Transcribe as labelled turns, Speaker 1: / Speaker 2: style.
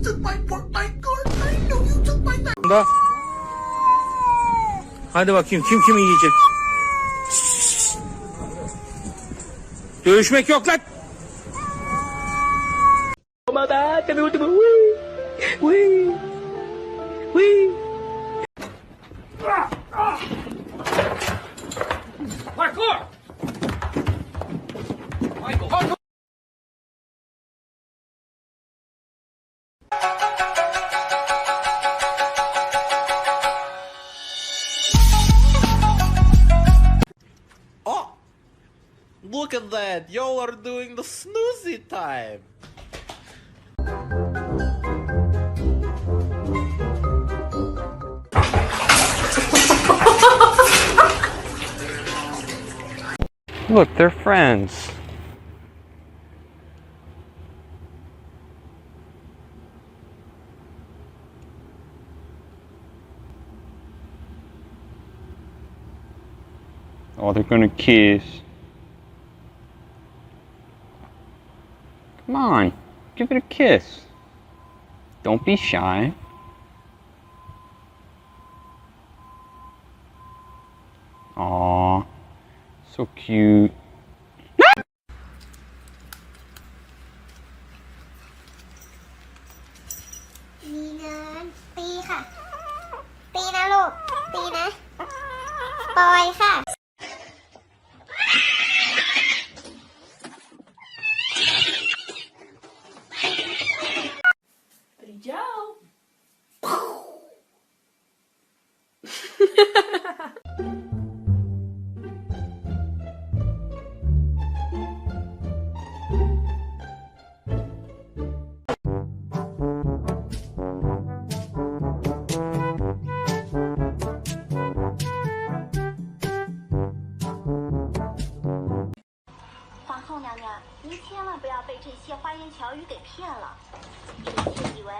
Speaker 1: took my pork, my gourd. I know you took my...
Speaker 2: Da. Hadi bakayım kim kimi yiyecek? Dövüşmek yok lan. Parkour! Parkour!
Speaker 3: Oh! Look at that! Y'all are doing the snoozy time!
Speaker 4: Look, they're friends. Oh, they're gonna kiss. Come on, give it a kiss. Don't be shy. Aw, so cute.
Speaker 5: มีงานตีค่ะ ตีนะลูก ตีนะ ปล่อยค่ะ
Speaker 6: 皇后娘娘，您千万不要被这些花言巧语给骗了。臣妾以为。